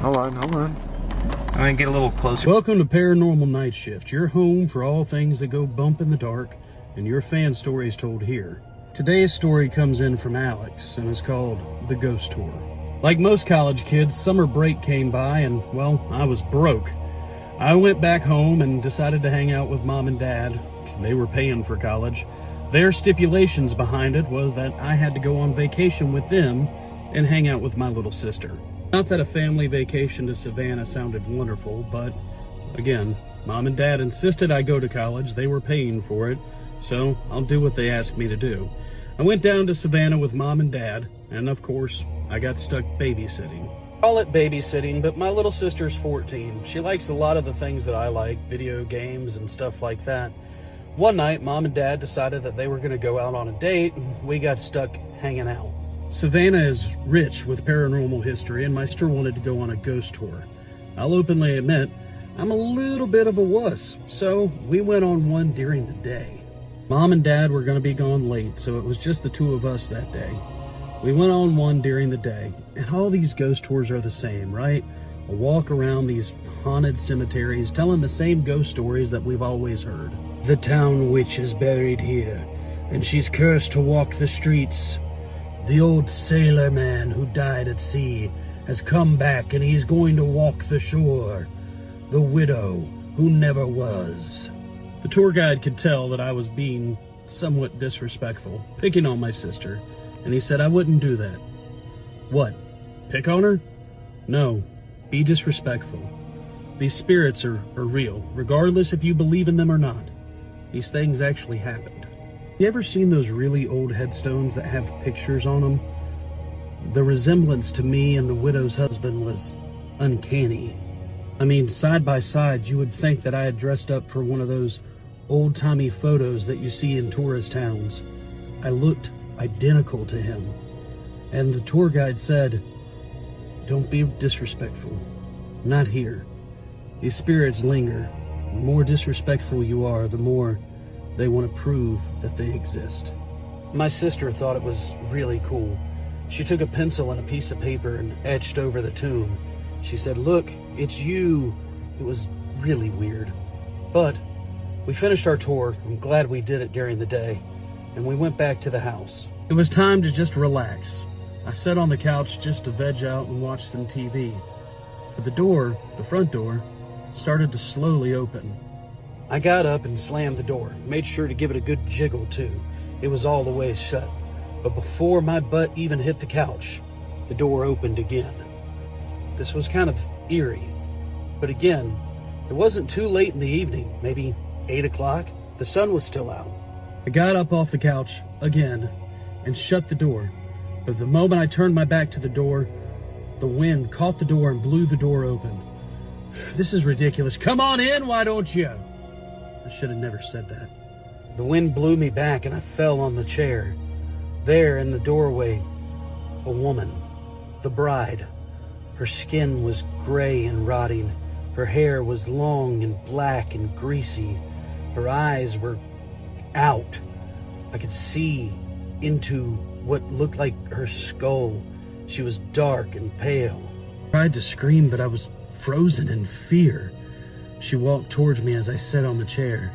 Hold on. I'm gonna get a little closer. Welcome to Paranormal Nightshift, your home for all things that go bump in the dark, and your fan stories told here. Today's story comes in from Alex, and is called The Ghost Tour. Like most college kids, summer break came by, and, well, I was broke. I went back home and decided to hang out with Mom and Dad. They were paying for college. Their stipulations behind it was that I had to go on vacation with them and hang out with my little sister. Not that a family vacation to Savannah sounded wonderful, but again, Mom and Dad insisted I go to college. They were paying for it, so I'll do what they asked me to do. I went down to Savannah with Mom and Dad, and of course, I got stuck babysitting. Call it babysitting, but my little sister's 14. She likes a lot of the things that I like, video games and stuff like that. One night, Mom and Dad decided that they were going to go out on a date, and we got stuck hanging out. Savannah is rich with paranormal history, and my sister wanted to go on a ghost tour. I'll openly admit, I'm a little bit of a wuss, so we went on one during the day. Mom and Dad were going to be gone late, so it was just the two of us that day. We went on one during the day, and all these ghost tours are the same, right? A walk around these haunted cemeteries telling the same ghost stories that we've always heard. The town witch is buried here, and she's cursed to walk the streets. The old sailor man who died at sea has come back, and he's going to walk the shore. The widow who never was. The tour guide could tell that I was being somewhat disrespectful, picking on my sister, and he said I wouldn't do that. What? Pick on her? No, be disrespectful. These spirits are real, regardless if you believe in them or not. These things actually happened. You ever seen those really old headstones that have pictures on them? The resemblance to me and the widow's husband was uncanny. I mean, side by side, you would think that I had dressed up for one of those old-timey photos that you see in tourist towns. I looked identical to him. And the tour guide said, "Don't be disrespectful. Not here. These spirits linger. The more disrespectful you are, the more they want to prove that they exist." My sister thought it was really cool. She took a pencil and a piece of paper and etched over the tomb. She said, "Look, it's you." It was really weird. But we finished our tour. I'm glad we did it during the day. And we went back to the house. It was time to just relax. I sat on the couch just to veg out and watch some TV. But the front door, started to slowly open. I got up and slammed the door, made sure to give it a good jiggle too. It was all the way shut. But before my butt even hit the couch, the door opened again. This was kind of eerie. But again, it wasn't too late in the evening, maybe 8 o'clock. The sun was still out. I got up off the couch again and shut the door. But the moment I turned my back to the door, the wind caught the door and blew the door open. This is ridiculous. Come on in, why don't you? I should have never said that. The wind blew me back and I fell on the chair. There in the doorway, a woman, the bride. Her skin was gray and rotting. Her hair was long and black and greasy. Her eyes were out. I could see into what looked like her skull. She was dark and pale. I tried to scream, but I was frozen in fear. She walked towards me as I sat on the chair.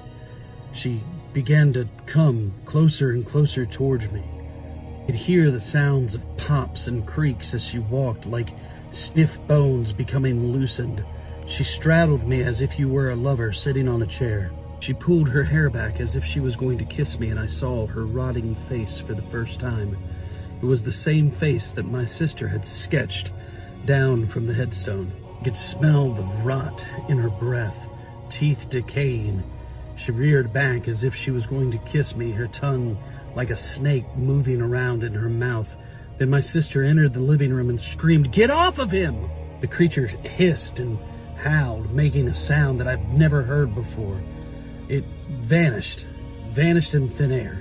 She began to come closer and closer towards me. I could hear the sounds of pops and creaks as she walked, like stiff bones becoming loosened. She straddled me as if you were a lover sitting on a chair. She pulled her hair back as if she was going to kiss me, and I saw her rotting face for the first time. It was the same face that my sister had sketched down from the headstone. I could smell the rot in her breath, teeth decaying. She reared back as if she was going to kiss me, her tongue like a snake moving around in her mouth. Then my sister entered the living room and screamed, "Get off of him!" The creature hissed and howled, making a sound that I've never heard before. It vanished in thin air.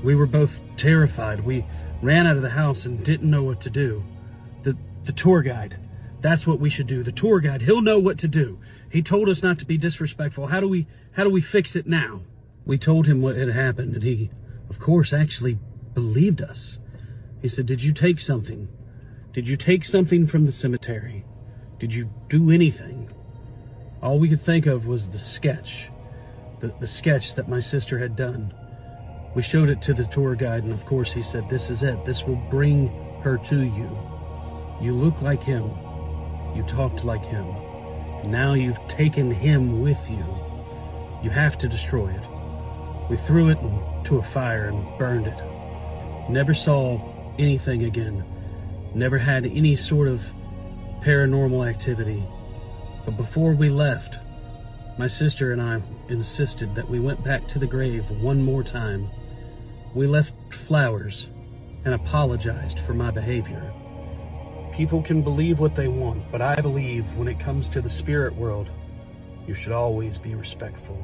We were both terrified. We ran out of the house and didn't know what to do. The tour guide, that's what we should do. The tour guide, he'll know what to do. He told us not to be disrespectful. How do we fix it now? We told him what had happened, and he, of course, actually believed us. He said, "Did you take something? Did you take something from the cemetery? Did you do anything? All we could think of was the sketch. The sketch that my sister had done. We showed it to the tour guide, and of course he said, this is it. This will bring her to you. You look like him. You talked like him. Now you've taken him with you. You have to destroy it. We threw it into a fire and burned it. Never saw anything again. Never had any sort of paranormal activity. But before we left, my sister and I insisted that we went back to the grave one more time. We left flowers and apologized for my behavior. People can believe what they want, but I believe when it comes to the spirit world, you should always be respectful.